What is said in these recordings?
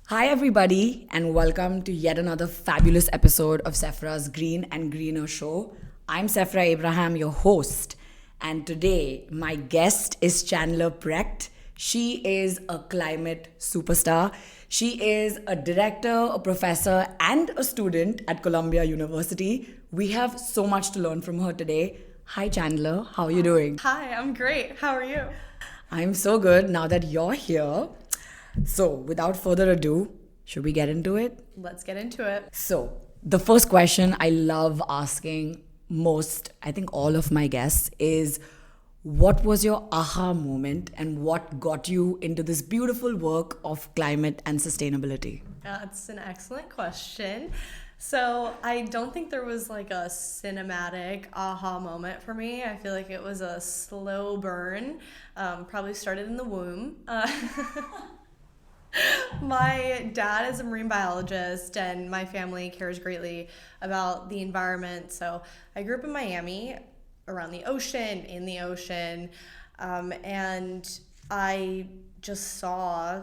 Hi, everybody, and welcome to yet another fabulous episode of Sephra's Green and Greener Show. I'm Sephra Abraham, your host, and today my guest is Chandler Precht. She is a climate superstar. She is a director, a professor, and a student at Columbia University. We have so much to learn from her today. Hi, Chandler. How are you doing? Hi, I'm great. How are you? I'm so good now that you're here. So, without further ado, should we get into it? Let's get into it. So, the first question I love asking most, I think all of my guests, is what was your aha moment and what got you into this beautiful work of climate and sustainability? That's an excellent question. So, I don't think there was like a cinematic aha moment for me. I feel like it was a slow burn. Probably started in the womb. My dad is a marine biologist, and my family cares greatly about the environment. So I grew up in Miami, around the ocean, in the ocean, and I just saw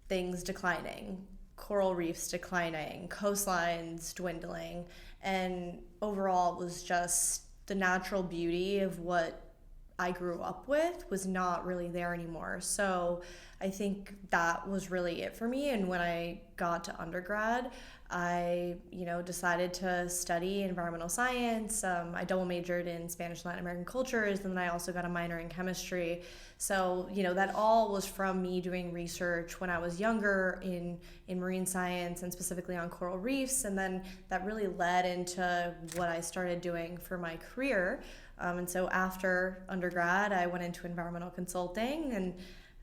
things declining, coral reefs declining, coastlines dwindling, and overall it was just the natural beauty of what I grew up with was not really there anymore. So I think that was really it for me. And when I got to undergrad, I, decided to study environmental science. I double majored in Spanish and Latin American cultures, and then I also got a minor in chemistry. So, that all was from me doing research when I was younger in marine science and specifically on coral reefs. And then that really led into what I started doing for my career. And so after undergrad, I went into environmental consulting, and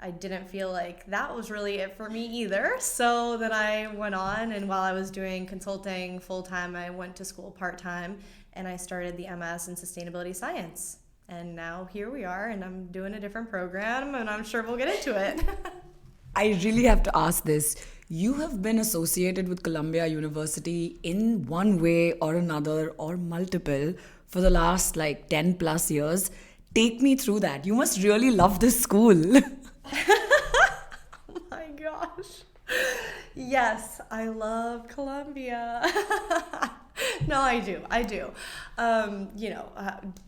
I didn't feel like that was really it for me either. So then I went on, and while I was doing consulting full-time, I went to school part-time, and I started the MS in sustainability science. And now here we are, and I'm doing a different program, and I'm sure we'll get into it. I really have to ask this. You have been associated with Columbia University in one way or another or multiple for the last 10 plus years. Take me through that. You must really love this school. Oh my gosh. Yes, I love Columbia. No, I do.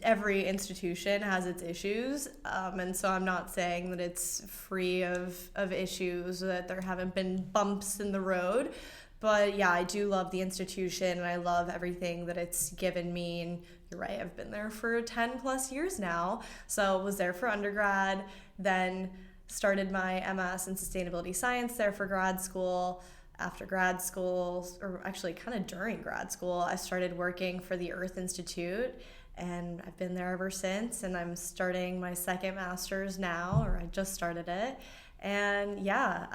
Every institution has its issues. And so I'm not saying that it's free of issues, that there haven't been bumps in the road. But yeah, I do love the institution, and I love everything that it's given me. And you're right, I've been there for 10 plus years now. So I was there for undergrad, then started my MS in sustainability science there for grad school. After grad school, or actually kind of during grad school, I started working for the Earth Institute, and I've been there ever since. And I'm starting my second master's now, or I just started it. And yeah,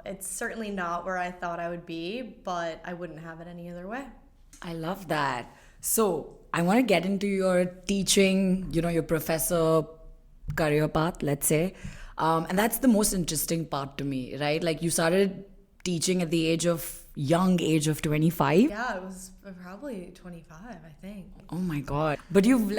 it's certainly not where I thought I would be, but I wouldn't have it any other way. I love that. So, I want to get into your teaching, your professor career path, let's say. And that's the most interesting part to me, right? Like, you started teaching at the young age of 25. Yeah, it was probably 25, I think. Oh my God. But you've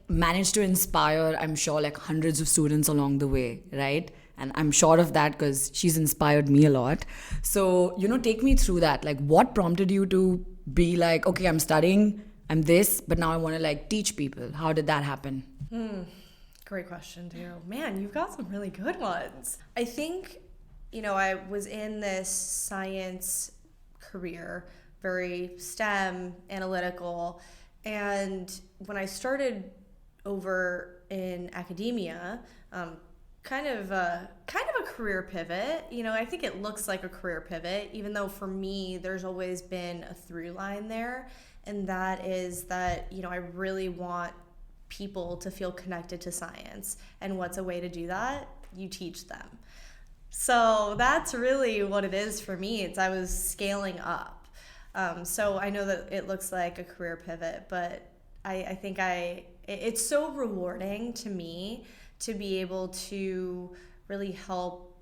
managed to inspire, I'm sure, hundreds of students along the way, right? And I'm sure of that because she's inspired me a lot. So, take me through that. What prompted you to be okay, I'm studying, I'm this, but now I want to teach people. How did that happen? Great question, too. Man, you've got some really good ones. I think, I was in this science career, very STEM, analytical, and when I started over in academia, kind of a career pivot. I think it looks like a career pivot, even though for me, there's always been a through line there, and that is that, I really want people to feel connected to science. And what's a way to do that? You teach them. So that's really what it is for me. I was scaling up. So I know that it looks like a career pivot, but I think it's so rewarding to me to be able to really help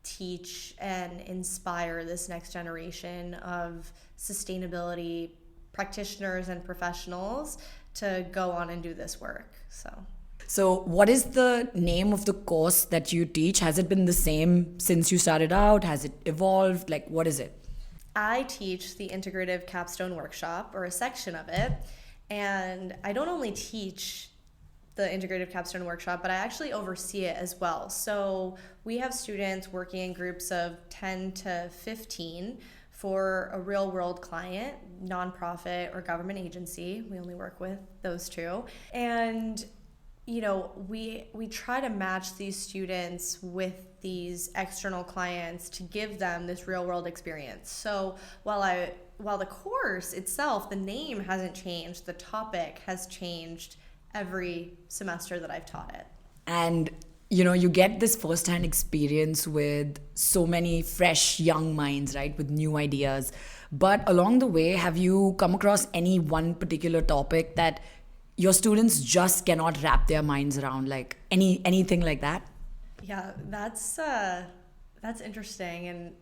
teach and inspire this next generation of sustainability practitioners and professionals to go on and do this work. So, what is the name of the course that you teach? Has it been the same since you started out? Has it evolved? Like, what is it? I teach the Integrative Capstone Workshop, or a section of it, and I don't only teach the Integrative Capstone Workshop, but I actually oversee it as well. So we have students working in groups of 10 to 15 for a real world client, nonprofit or government agency. We only work with those two. And we try to match these students with these external clients to give them this real world experience. So while the course itself, the name hasn't changed, the topic has changed every semester that I've taught it. And you get this first-hand experience with so many fresh young minds, right, with new ideas. But along the way, have you come across any one particular topic that your students just cannot wrap their minds around, like anything like that? Yeah, that's interesting, and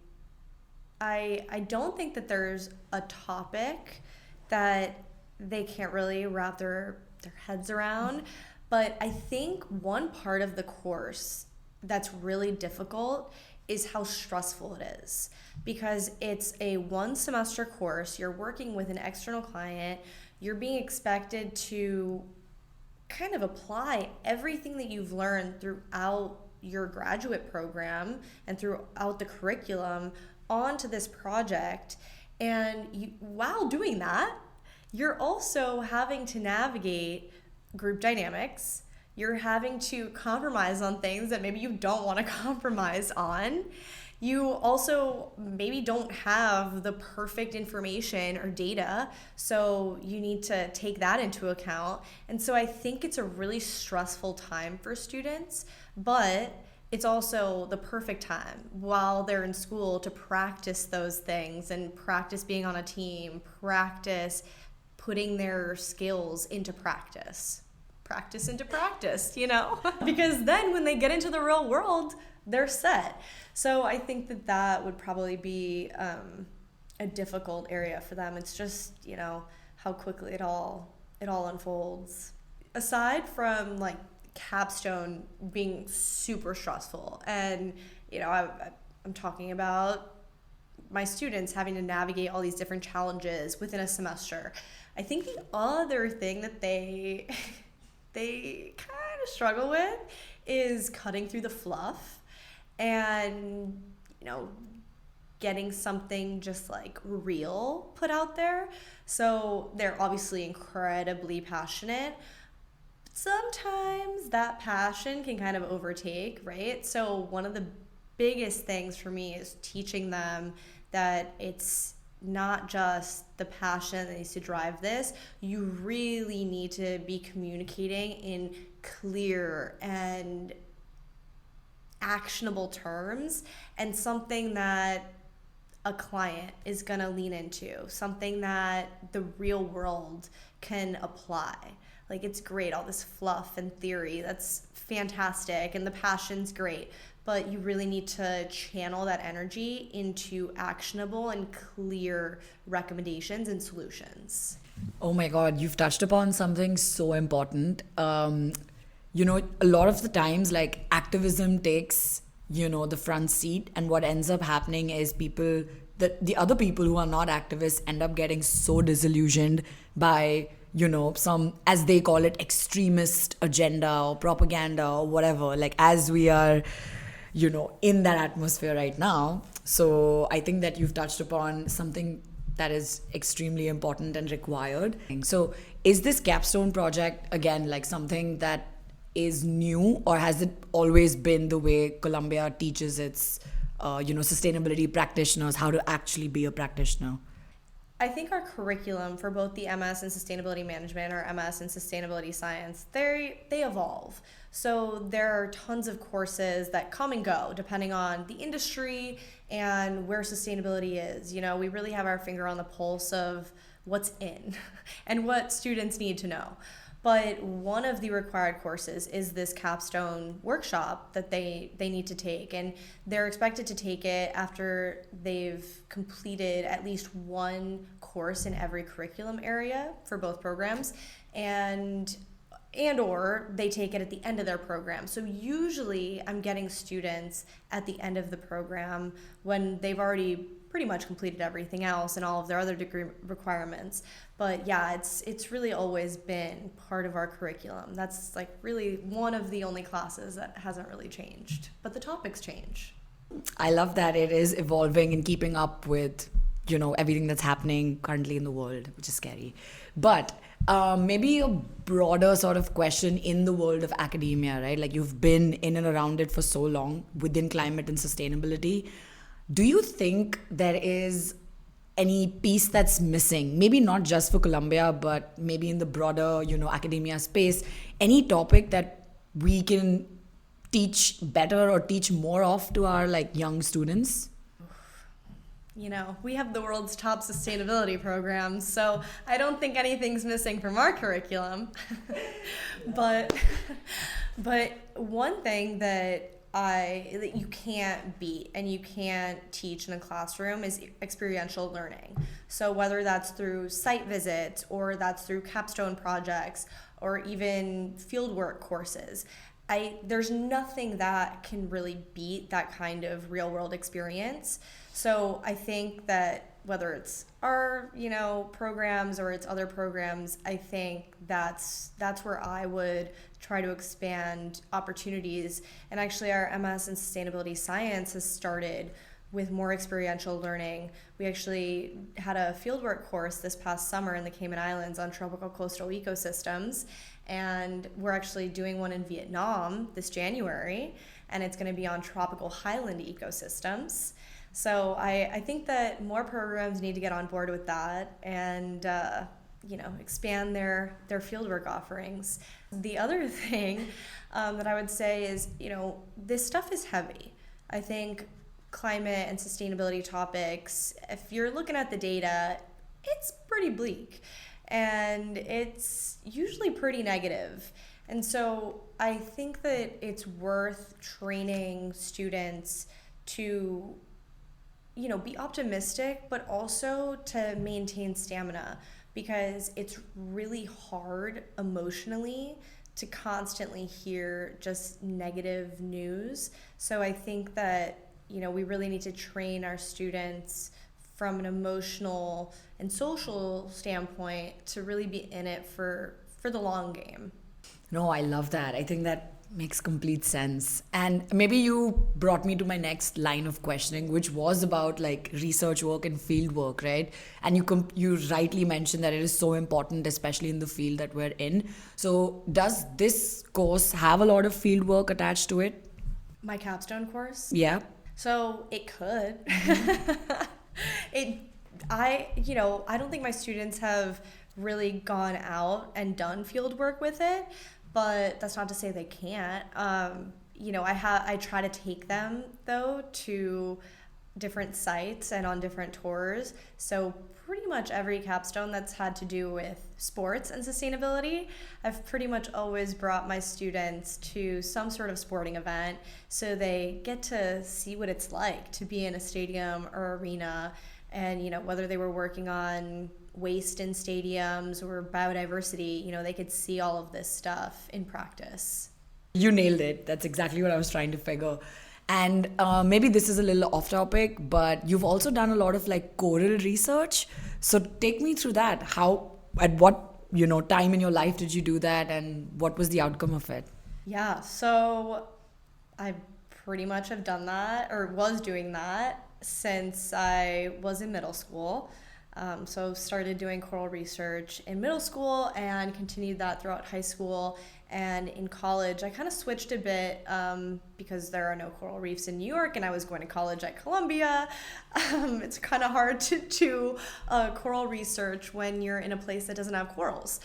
I don't think that there's a topic that they can't really wrap their heads around. But I think one part of the course that's really difficult is how stressful it is, because it's a 1 semester course. You're working with an external client. You're being expected to kind of apply everything that you've learned throughout your graduate program and throughout the curriculum onto this project. And while doing that, you're also having to navigate group dynamics. You're having to compromise on things that maybe you don't want to compromise on. You also maybe don't have the perfect information or data, so you need to take that into account. And so I think it's a really stressful time for students, but it's also the perfect time while they're in school to practice those things and practice being on a team, practice putting their skills into practice into practice, because then when they get into the real world, they're set. So I think that would probably be a difficult area for them. It's just, how quickly it all unfolds. Aside from like capstone being super stressful, and I'm talking about my students having to navigate all these different challenges within a semester. I think the other thing that they kind of struggle with is cutting through the fluff and getting something just like real put out there. So they're obviously incredibly passionate. Sometimes that passion can kind of overtake, right? So one of the biggest things for me is teaching them that it's not just the passion that needs to drive this. You really need to be communicating in clear and actionable terms, and something that a client is going to lean into, something that the real world can apply. Like, it's great, all this fluff and theory, that's fantastic, and the passion's great, but you really need to channel that energy into actionable and clear recommendations and solutions. Oh my God, you've touched upon something so important. A lot of the times, like, activism takes, the front seat, and what ends up happening is the other people who are not activists end up getting so disillusioned by some, as they call it, extremist agenda or propaganda or whatever, like, as we are in that atmosphere right now. So I think that you've touched upon something that is extremely important and required. So is this capstone project, again, like something that is new, or has it always been the way Columbia teaches its sustainability practitioners how to actually be a practitioner? I think our curriculum for both the MS in Sustainability Management or MS in Sustainability Science, they evolve. So there are tons of courses that come and go depending on the industry and where sustainability is. We really have our finger on the pulse of what's in and what students need to know. But one of the required courses is this capstone workshop that they need to take. And they're expected to take it after they've completed at least one course in every curriculum area for both programs. And and or they take it at the end of their program. So usually I'm getting students at the end of the program when they've already pretty much completed everything else and all of their other degree requirements. But yeah, it's really always been part of our curriculum. That's like really one of the only classes that hasn't really changed, but the topics change. I love that it is evolving and keeping up with, everything that's happening currently in the world, which is scary. But maybe a broader sort of question in the world of academia, right? Like you've been in and around it for so long within climate and sustainability. Do you think there is any piece that's missing? Maybe not just for Columbia, but maybe in the broader, academia space, any topic that we can teach better or teach more of to our like young students? We have the world's top sustainability programs, so I don't think anything's missing from our curriculum. but one thing that you can't beat and you can't teach in a classroom is experiential learning. So whether that's through site visits or that's through capstone projects or even fieldwork courses, there's nothing that can really beat that kind of real world experience. So I think that whether it's our, programs or it's other programs, I think that's where I would try to expand opportunities. And actually our MS in Sustainability Science has started with more experiential learning. We actually had a fieldwork course this past summer in the Cayman Islands on tropical coastal ecosystems, and we're actually doing one in Vietnam this January, and it's going to be on tropical highland ecosystems. So I think that more programs need to get on board with that and expand their fieldwork offerings. The other thing that I would say is, this stuff is heavy. I think climate and sustainability topics, if you're looking at the data, it's pretty bleak and it's usually pretty negative. And so I think that it's worth training students to be optimistic, but also to maintain stamina, because it's really hard emotionally to constantly hear just negative news. So I think that, we really need to train our students from an emotional and social standpoint to really be in it for the long game. No, I love that. I think that makes complete sense. And maybe you brought me to my next line of questioning, which was about like research work and field work, right? And you rightly mentioned that it is so important, especially in the field that we're in. So does this course have a lot of field work attached to it? My capstone course? Yeah. So it could. I don't think my students have really gone out and done field work with it, but that's not to say they can't. I try to take them though to different sites and on different tours. So pretty much every capstone that's had to do with sports and sustainability, I've pretty much always brought my students to some sort of sporting event so they get to see what it's like to be in a stadium or arena, and whether they were working on waste in stadiums or biodiversity, they could see all of this stuff in practice. You nailed it. That's exactly what I was trying to figure. And maybe this is a little off topic, but you've also done a lot of like coral research. So take me through that. At what time in your life did you do that, and what was the outcome of it? Yeah, so I pretty much have done that, or was doing that, since I was in middle school. So started doing coral research in middle school and continued that throughout high school. And in college, I kind of switched a bit because there are no coral reefs in New York and I was going to college at Columbia. It's kind of hard to do coral research when you're in a place that doesn't have corals.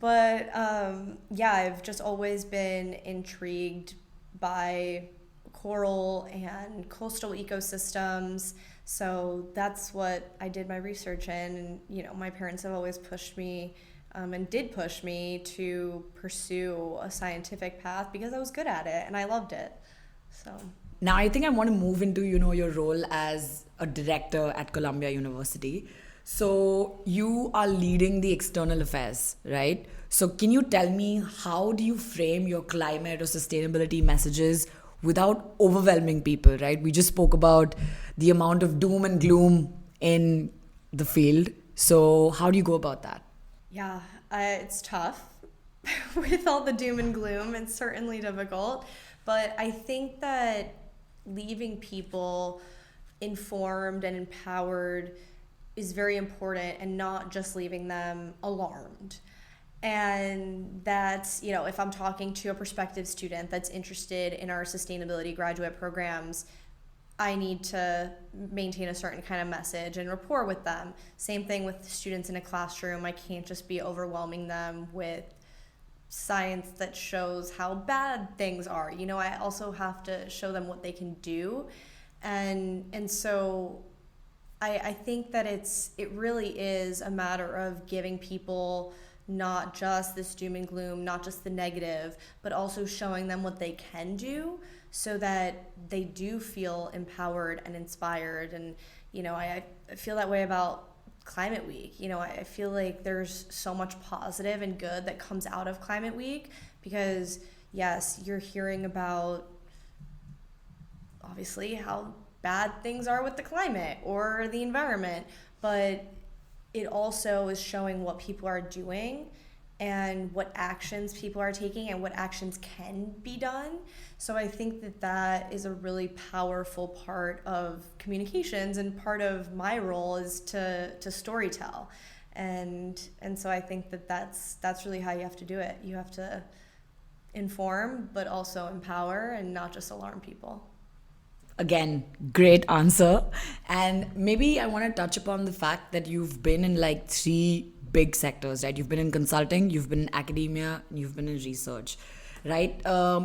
But I've just always been intrigued by coral and coastal ecosystems. So that's what I did my research in. And, my parents have always pushed me and did push me to pursue a scientific path because I was good at it and I loved it. So now I think I want to move into, your role as a director at Columbia University. So you are leading the external affairs, right? So can you tell me, how do you frame your climate or sustainability messages without overwhelming people, right? We just spoke about the amount of doom and gloom in the field. So how do you go about that? Yeah, it's tough with all the doom and gloom. It's certainly difficult. But I think that leaving people informed and empowered is very important, and not just leaving them alarmed. And that's, if I'm talking to a prospective student that's interested in our sustainability graduate programs, I need to maintain a certain kind of message and rapport with them. Same thing with students in a classroom. I can't just be overwhelming them with science that shows how bad things are. I also have to show them what they can do. And so I think that it really is a matter of giving people not just this doom and gloom, not just the negative, but also showing them what they can do, so that they do feel empowered and inspired. And I feel that way about Climate Week. I feel like there's so much positive and good that comes out of Climate Week, because yes, you're hearing about obviously how bad things are with the climate or the environment, but it also is showing what people are doing and what actions people are taking and what actions can be done. So I think that is a really powerful part of communications, and part of my role is to storytell. And so I think that's really how you have to do it. You have to inform, but also empower, and not just alarm people. Again, great answer. And maybe I want to touch upon the fact that you've been in like three big sectors, right? You've been in consulting, you've been in academia, and you've been in research, right?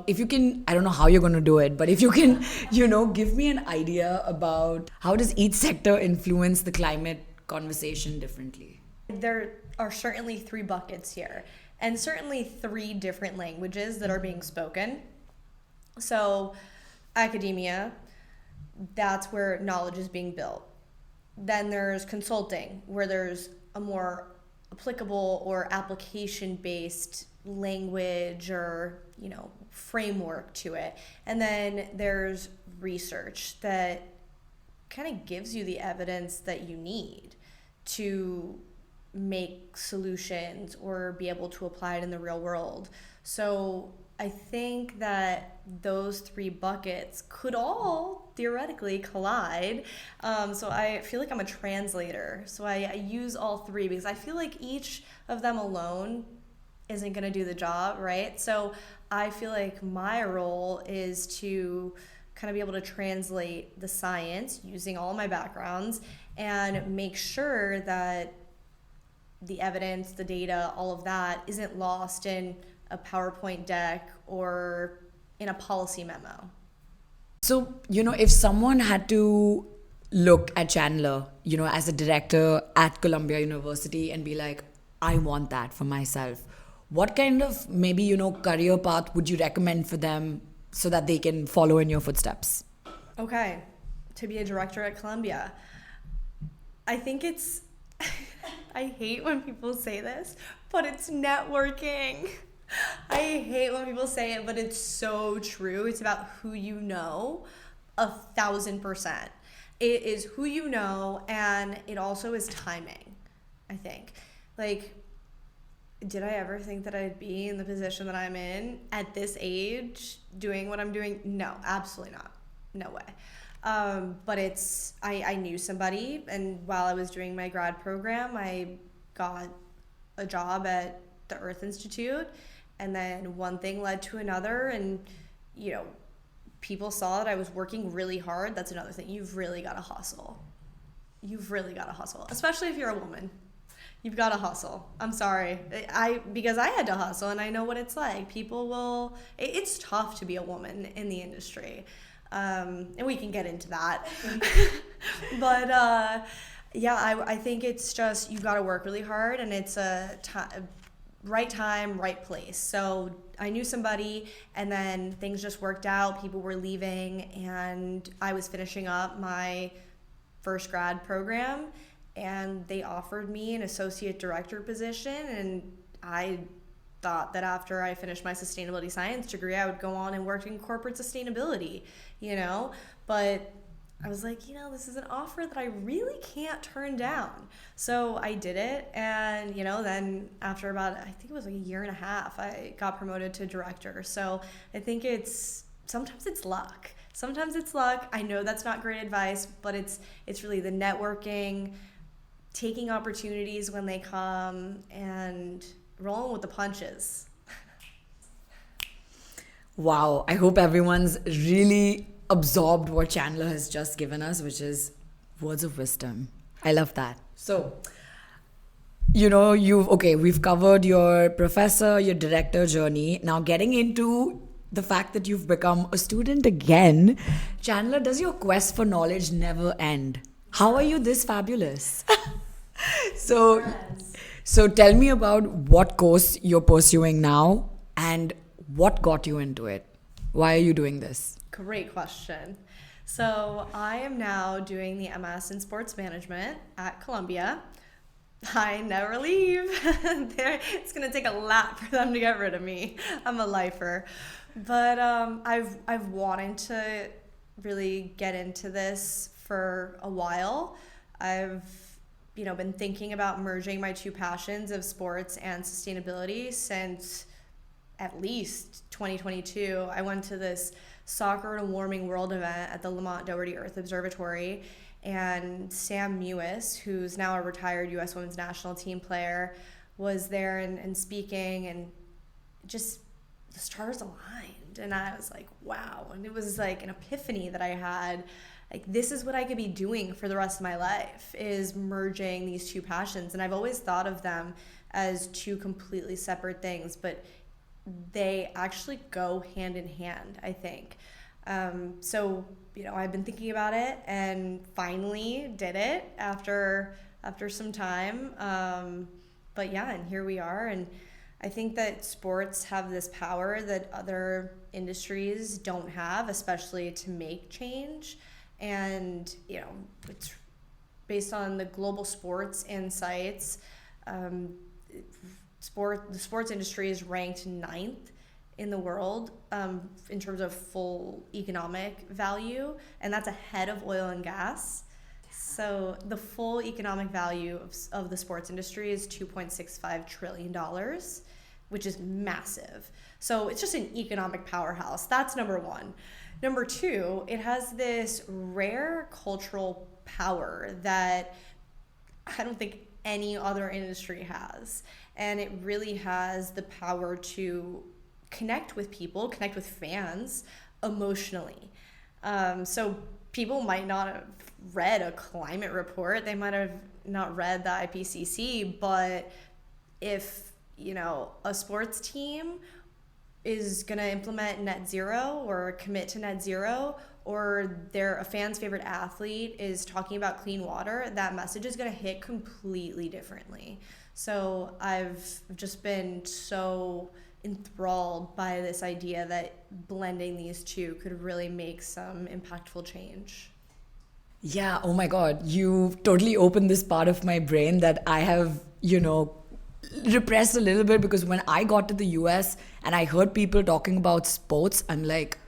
If you can, I don't know how you're going to do it, but if you can, give me an idea about how does each sector influence the climate conversation differently? There are certainly three buckets here, and certainly three different languages that are being spoken. So academia, that's where knowledge is being built. Then there's consulting, where there's a more applicable or application-based language or, framework to it. And then there's research that kind of gives you the evidence that you need to make solutions or be able to apply it in the real world. So I think that those three buckets could all theoretically collide. So I feel like I'm a translator. So I use all three, because I feel like each of them alone isn't going to do the job, right? So I feel like my role is to kind of be able to translate the science using all my backgrounds, and make sure that the evidence, the data, all of that isn't lost in a PowerPoint deck or in a policy memo. So, if someone had to look at Chandler, as a director at Columbia University and be like, I want that for myself, what kind of maybe, career path would you recommend for them so that they can follow in your footsteps? Okay, to be a director at Columbia, I think it's, I hate when people say this, but it's networking. I hate when people say it, but it's so true. It's about who you know, 1,000%. It is who you know, and it also is timing, I think. Like, did I ever think that I'd be in the position that I'm in at this age, doing what I'm doing? No, absolutely not. No way. But I knew somebody, and while I was doing my grad program, I got a job at the Earth Institute. And then one thing led to another, and, people saw that I was working really hard. That's another thing. You've really got to hustle. You've really got to hustle, especially if you're a woman. You've got to hustle. I'm sorry. Because I had to hustle, and I know what it's like. People will, it's tough to be a woman in the industry. And we can get into that. But, I think it's just, you've got to work really hard, and it's right time, right place. So I knew somebody, and then things just worked out. People were leaving, and I was finishing up my first grad program, and they offered me an associate director position, and I thought that after I finished my sustainability science degree, I would go on and work in corporate sustainability, but I was like, this is an offer that I really can't turn down. So I did it. And, then after about, I think it was like a year and a half, I got promoted to director. So I think sometimes it's luck. Sometimes it's luck. I know that's not great advice, but it's really the networking, taking opportunities when they come, and rolling with the punches. Wow, I hope everyone's really absorbed what Chandler has just given us, which is words of wisdom. I love that. So, we've covered your professor, your director journey. Now getting into the fact that you've become a student again, Chandler, does your quest for knowledge never end? How are you this fabulous? So tell me about what course you're pursuing now and what got you into it. Why are you doing this? Great question. So I am now doing the MS in sports management at Columbia. I never leave. It's going to take a lot for them to get rid of me. I'm a lifer. But I've wanted to really get into this for a while. I've been thinking about merging my two passions of sports and sustainability since at least 2022. I went to this Soccer and Warming World event at the Lamont Doherty Earth Observatory, and Sam Mewis, who's now a retired U.S. Women's National Team player, was there and speaking, and just the stars aligned, and I was like, wow. And it was like an epiphany that I had. Like, this is what I could be doing for the rest of my life, is merging these two passions. And I've always thought of them as two completely separate things, but they actually go hand in hand, I think. So I've been thinking about it and finally did it after some time. But yeah, and here we are. And I think that sports have this power that other industries don't have, especially to make change. And, it's based on the global sports insights. The sports industry is ranked 9th in the world in terms of full economic value, and that's ahead of oil and gas. So the full economic value of the sports industry is $2.65 trillion, which is massive. So it's just an economic powerhouse. That's number one. Number two, it has this rare cultural power that I don't think any other industry has. And it really has the power to connect with people, connect with fans emotionally. So people might not have read a climate report. They might have not read the IPCC, but if, a sports team is going to implement net zero or commit to net zero, or a fan's favorite athlete is talking about clean water, that message is going to hit completely differently. So I've just been so enthralled by this idea that blending these two could really make some impactful change. Yeah, oh my God, you've totally opened this part of my brain that I have, repressed a little bit, because when I got to the US and I heard people talking about sports, I'm like,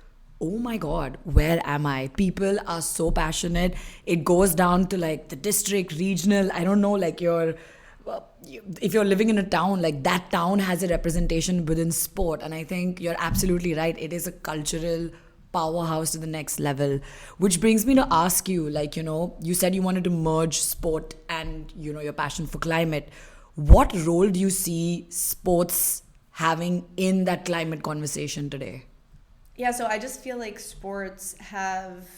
oh my God, where am I? People are so passionate. It goes down to like the district, regional, I don't know, like if you're living in a town, like that town has a representation within sport. And I think you're absolutely right. It is a cultural powerhouse to the next level, which brings me to ask you, you said you wanted to merge sport and, your passion for climate. What role do you see sports having in that climate conversation today? Yeah, so I just feel like sports have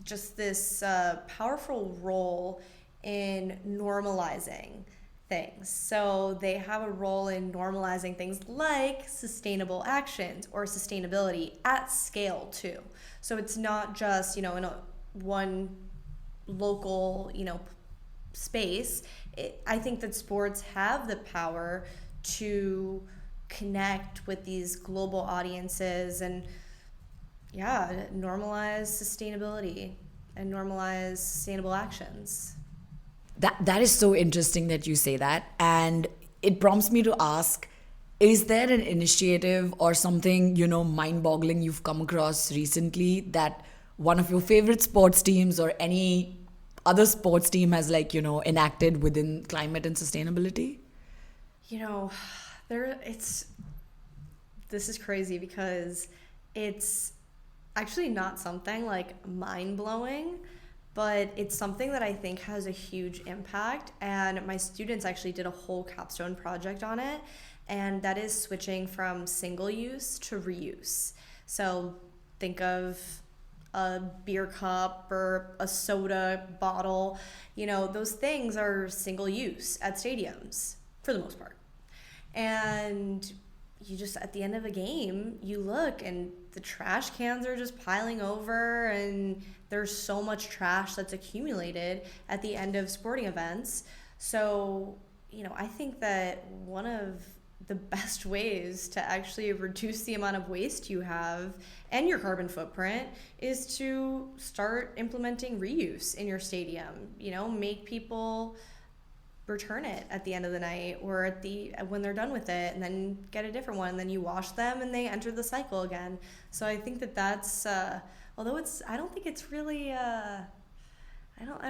just this powerful role in normalizing things. So they have a role in normalizing things like sustainable actions or sustainability at scale too. So it's not just, in one local, space. I think that sports have the power to connect with these global audiences and normalize sustainability and normalize sustainable actions. That is so interesting that you say that, and it prompts me to ask: is there an initiative or something mind-boggling you've come across recently that one of your favorite sports teams or any other sports team has enacted within climate and sustainability? You know, there it's this is crazy because it's actually not something like mind blowing, but it's something that I think has a huge impact. And my students actually did a whole capstone project on it, and that is switching from single use to reuse. So think of a beer cup or a soda bottle. Those things are single use at stadiums for the most part. And you just, at the end of a game, you look and the trash cans are just piling over, and there's so much trash that's accumulated at the end of sporting events. So, I think that one of the best ways to actually reduce the amount of waste you have and your carbon footprint is to start implementing reuse in your stadium. Make people return it at the end of the night or when they're done with it, and then get a different one, and then you wash them and they enter the cycle again. So I think that's although I don't think it's really I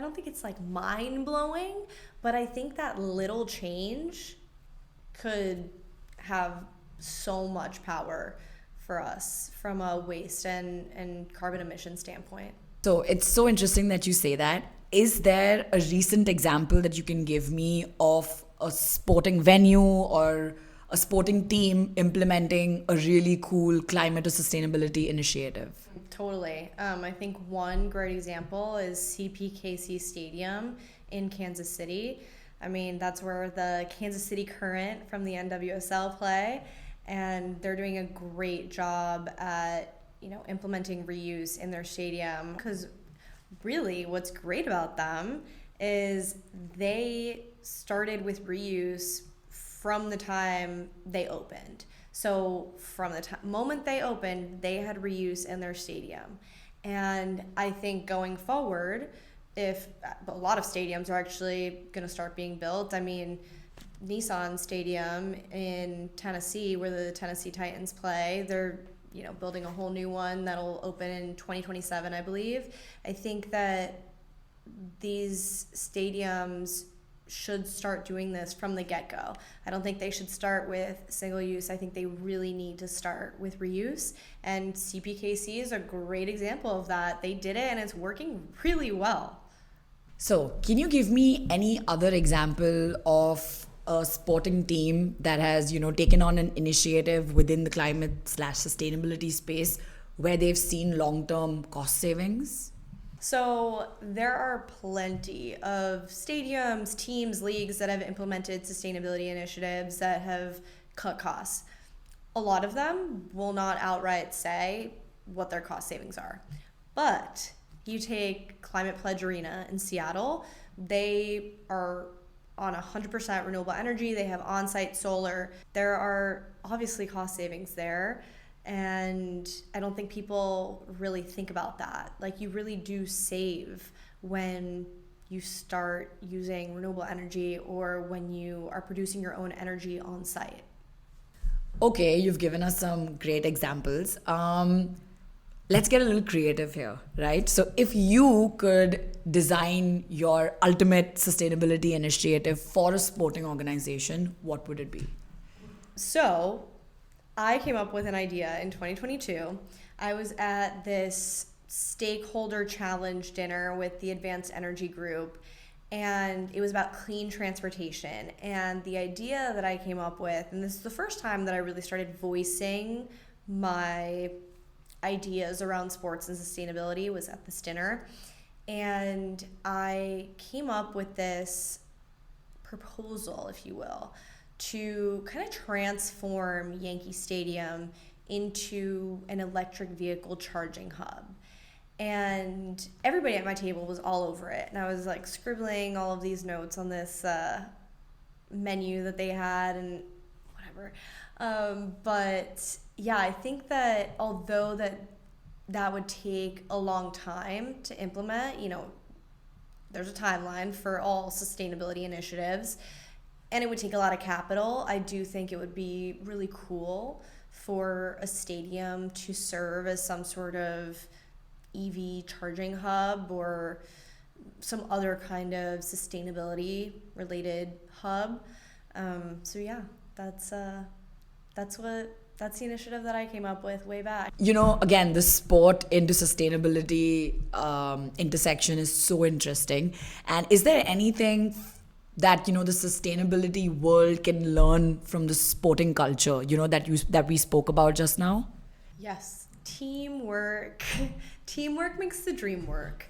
don't think it's like mind blowing, but I think that little change could have so much power for us from a waste and carbon emission standpoint. So it's so interesting that you say that. Is there a recent example that you can give me of a sporting venue or a sporting team implementing a really cool climate or sustainability initiative? Totally. I think one great example is CPKC Stadium in Kansas City. I mean, that's where the Kansas City Current from the NWSL play, and they're doing a great job at implementing reuse in their stadium, because really what's great about them is they started with reuse from the time they opened. So from the moment they opened, they had reuse in their stadium. And I think going forward, if a lot of stadiums are actually going to start being built, I mean, Nissan Stadium in Tennessee, where the Tennessee Titans play, they're building a whole new one that'll open in 2027, I believe. I think that these stadiums should start doing this from the get-go. I don't think they should start with single use. I think they really need to start with reuse. And CPKC is a great example of that. They did it and it's working really well. So, can you give me any other example of a sporting team that has, taken on an initiative within the climate/sustainability space where they've seen long-term cost savings? So there are plenty of stadiums, teams, leagues that have implemented sustainability initiatives that have cut costs. A lot of them will not outright say what their cost savings are. But you take Climate Pledge Arena in Seattle, they are on 100% renewable energy. They have on-site solar. There are obviously cost savings there. And I don't think people really think about that. Like, you really do save when you start using renewable energy or when you are producing your own energy on site. Okay, you've given us some great examples. Let's get a little creative here, right? So if you could design your ultimate sustainability initiative for a sporting organization, what would it be? So I came up with an idea in 2022. I was at this stakeholder challenge dinner with the Advanced Energy Group, and it was about clean transportation. And the idea that I came up with, and this is the first time that I really started voicing my ideas around sports and sustainability, was at this dinner. And I came up with this proposal, if you will, to kind of transform Yankee Stadium into an electric vehicle charging hub. And everybody at my table was all over it. And I was like scribbling all of these notes on this menu that they had and whatever. But yeah, I think that although that would take a long time to implement, there's a timeline for all sustainability initiatives, and it would take a lot of capital. I do think it would be really cool for a stadium to serve as some sort of EV charging hub or some other kind of sustainability related hub. So yeah, that's the initiative that I came up with way back. Again, the sport into sustainability intersection is so interesting. And is there anything that the sustainability world can learn from the sporting culture, that we spoke about just now? Yes, teamwork. Teamwork makes the dream work.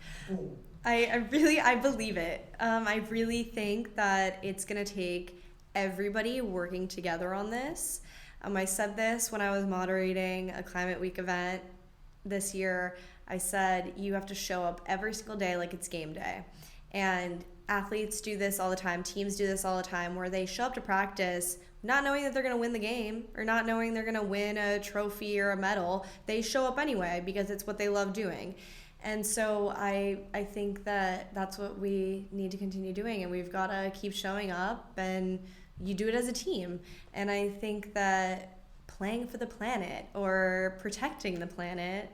I believe it. I really think that it's gonna take everybody working together on this. I said this when I was moderating a Climate Week event this year. I said you have to show up every single day like it's game day. And athletes do this all the time, teams do this all the time, where they show up to practice not knowing that they're going to win the game or not knowing they're going to win a trophy or a medal. They show up anyway because it's what they love doing. And so I think that that's what we need to continue doing, and we've got to keep showing up, and you do it as a team. And I think that playing for the planet or protecting the planet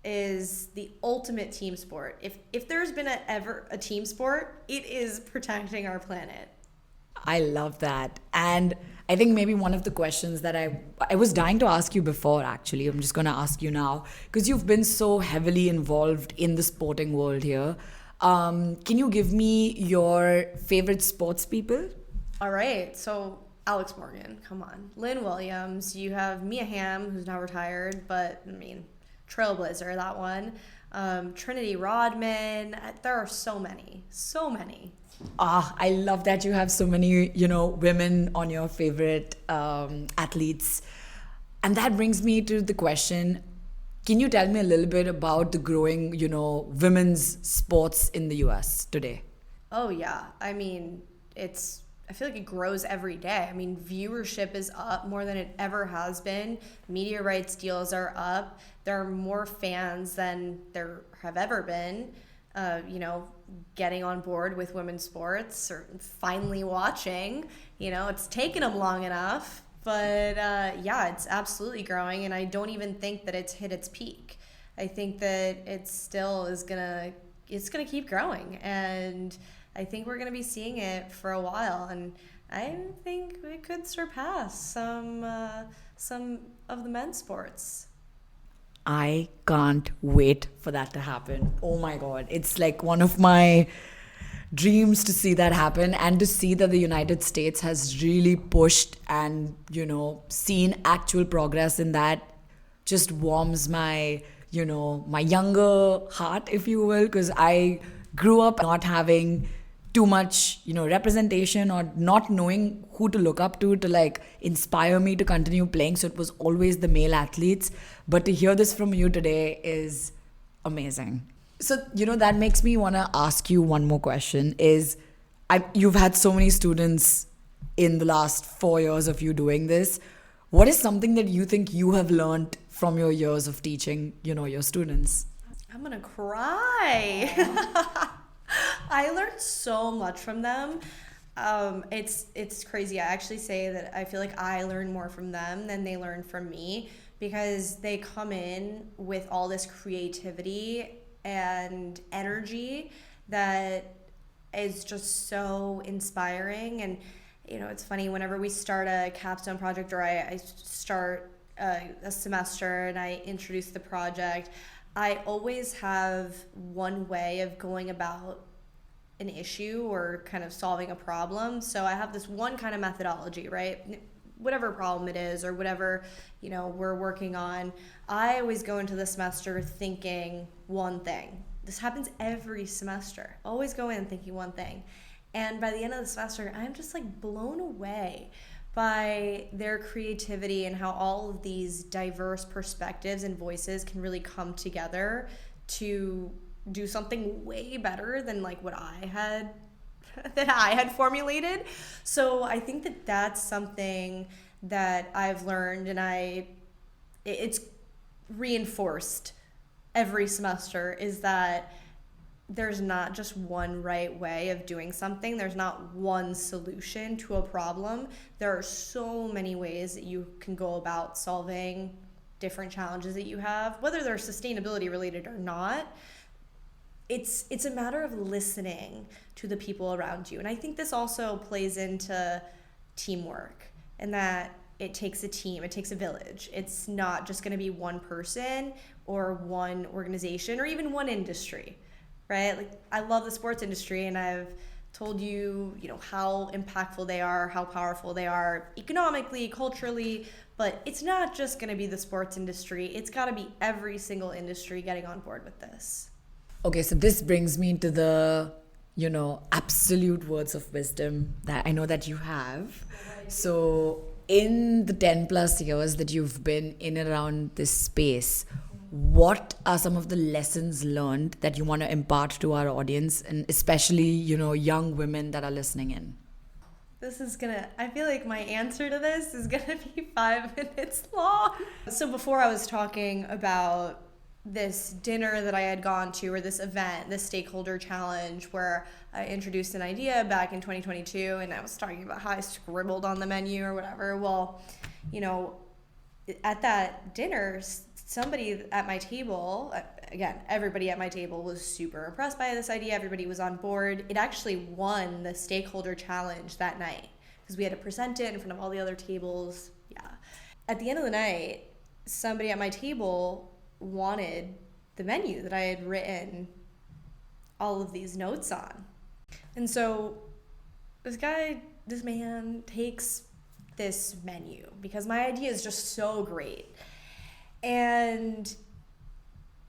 is the ultimate team sport. If there's been ever a team sport, it is protecting our planet. I love that. And I think maybe one of the questions that I was dying to ask you before, actually, I'm just going to ask you now, because you've been so heavily involved in the sporting world here. Can you give me your favorite sports people? All right. So Alex Morgan, come on. Lynn Williams. You have Mia Hamm, who's now retired, but trailblazer, that one. Trinity Rodman. There are so many. I love that you have so many, women on your favorite athletes. And that brings me to the question, can you tell me a little bit about the growing, women's sports in the US today? Oh, yeah. I feel like it grows every day. Viewership is up more than it ever has been. Media rights deals are up. There are more fans than there have ever been, getting on board with women's sports or finally watching. It's taken them long enough, but it's absolutely growing, and I don't even think that it's hit its peak. I think that it still is it's gonna keep growing, and I think we're going to be seeing it for a while, and I think we could surpass some of the men's sports. I can't wait for that to happen. Oh my God. It's like one of my dreams to see that happen, and to see that the United States has really pushed and, seen actual progress in that just warms my, my younger heart, if you will, because I grew up not having too much, representation, or not knowing who to look up to like inspire me to continue playing. So it was always the male athletes. But to hear this from you today is amazing. So, that makes me want to ask you one more question is, you've had so many students in the last 4 years of you doing this. What is something that you think you have learned from your years of teaching, your students? I'm going to cry. I learned so much from them. It's crazy. I actually say that I feel like I learn more from them than they learn from me, because they come in with all this creativity and energy that is just so inspiring. And it's funny, whenever we start a capstone project, or I start a semester and I introduce the project, I always have one way of going about an issue or kind of solving a problem. So I have this one kind of methodology, right? Whatever problem it is or whatever, we're working on, I always go into the semester thinking one thing. This happens every semester. Always go in thinking one thing. And by the end of the semester, I'm just like blown away by their creativity and how all of these diverse perspectives and voices can really come together to do something way better than like what I had formulated. So I think that that's something that I've learned, and it's reinforced every semester, is that there's not just one right way of doing something. There's not one solution to a problem. There are so many ways that you can go about solving different challenges that you have, whether they're sustainability related or not. It's a matter of listening to the people around you. And I think this also plays into teamwork, and that it takes a team, it takes a village. It's not just going to be one person or one organization or even one industry, right? Like, I love the sports industry, and I've told you, how impactful they are, how powerful they are economically, culturally, but it's not just going to be the sports industry. It's got to be every single industry getting on board with this. Okay, so this brings me to the, absolute words of wisdom that I know that you have. So in the 10 plus years that you've been in and around this space, what are some of the lessons learned that you want to impart to our audience, and especially, young women that are listening in? I feel like my answer to this is gonna be 5 minutes long. So before, I was talking about this dinner that I had gone to, or this event, this stakeholder challenge, where I introduced an idea back in 2022, and I was talking about how I scribbled on the menu or whatever. Well, at that dinner, somebody at my table, again, everybody at my table was super impressed by this idea. Everybody was on board. It actually won the stakeholder challenge that night because we had to present it in front of all the other tables. Yeah. At the end of the night, somebody at my table wanted the menu that I had written all of these notes on. And so this man takes this menu because my idea is just so great. And,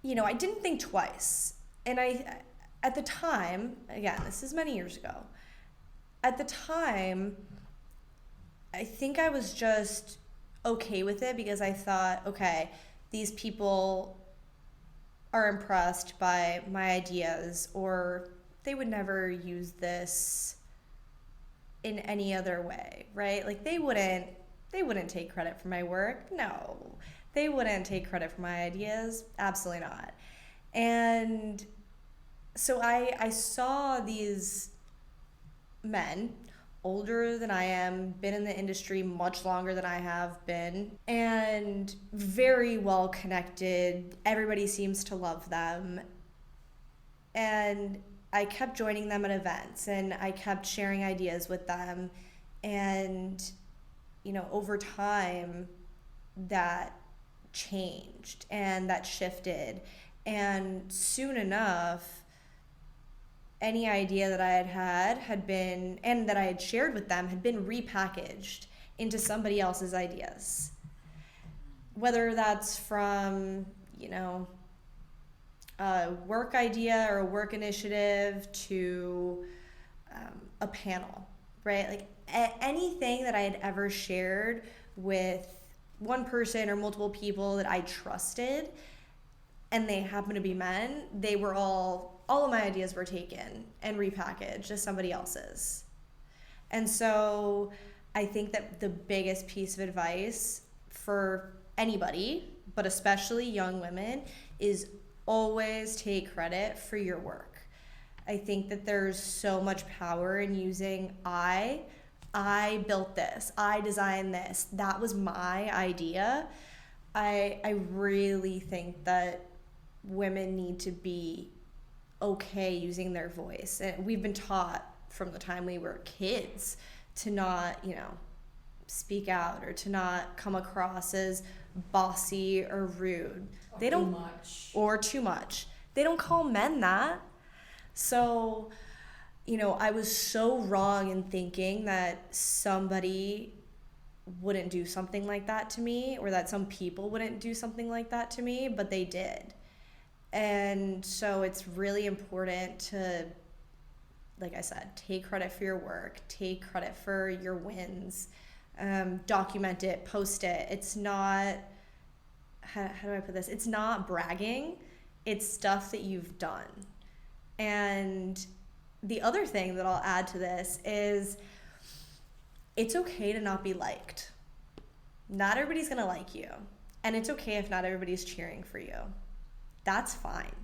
I didn't think twice. And at the time, again, this is many years ago, at the time, I think I was just okay with it because I thought, okay, these people are impressed by my ideas, or they would never use this in any other way, right? Like, they wouldn't take credit for my work. No. They wouldn't take credit for my ideas. Absolutely not. And so I saw these men, older than I am, been in the industry much longer than I have been, and very well connected. Everybody seems to love them. And I kept joining them at events, and I kept sharing ideas with them. And, over time, that changed and that shifted. And soon enough, any idea that I had been, and that I had shared with them, had been repackaged into somebody else's ideas. Whether that's from, a work idea or a work initiative to a panel, right? Like, anything that I had ever shared with one person or multiple people that I trusted, and they happen to be men, they were all of my ideas were taken and repackaged as somebody else's. And so I think that the biggest piece of advice for anybody, but especially young women, is always take credit for your work. I think that there's so much power in using I built this, I designed this, that was my idea. I really think that women need to be okay using their voice. And we've been taught from the time we were kids to not, speak out, or to not come across as bossy or rude. Or too much. They don't call men that. So, I was so wrong in thinking that somebody wouldn't do something like that to me, or that some people wouldn't do something like that to me, but they did. And so it's really important to, like I said, take credit for your work, take credit for your wins, document it, post it. It's not, how do I put this? It's not bragging. It's stuff that you've done. And the other thing that I'll add to this is it's okay to not be liked. Not everybody's going to like you. And it's okay if not everybody's cheering for you. That's fine.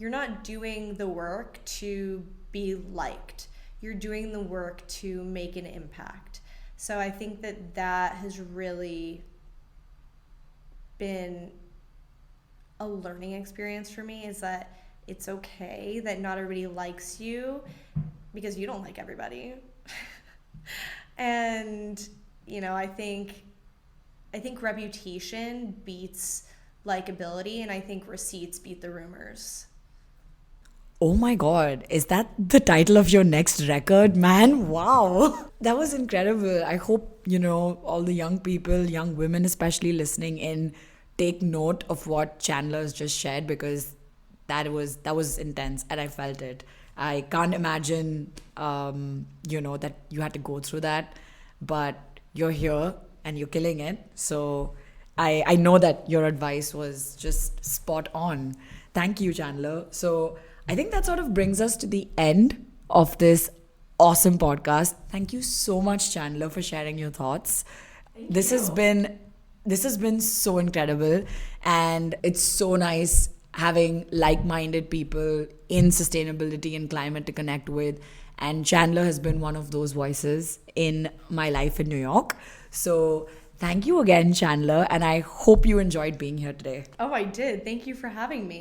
you're not doing the work to be liked. You're doing the work to make an impact. So I think that has really been a learning experience for me, is that it's okay that not everybody likes you because you don't like everybody. And, I think reputation beats likability, and I think receipts beat the rumors. Oh my God, is that the title of your next record, man? Wow. That was incredible. I hope, all the young people, young women especially listening in, take note of what Chandler's just shared, because that was intense and I felt it. I can't imagine, that you had to go through that, but you're here and you're killing it. So I know that your advice was just spot on. Thank you, Chandler. So I think that sort of brings us to the end of this awesome podcast. Thank you so much, Chandler, for sharing your thoughts. This has been so incredible, and it's so nice having like-minded people in sustainability and climate to connect with. And Chandler has been one of those voices in my life in New York. So thank you again, Chandler, and I hope you enjoyed being here today. Oh, I did. Thank you for having me.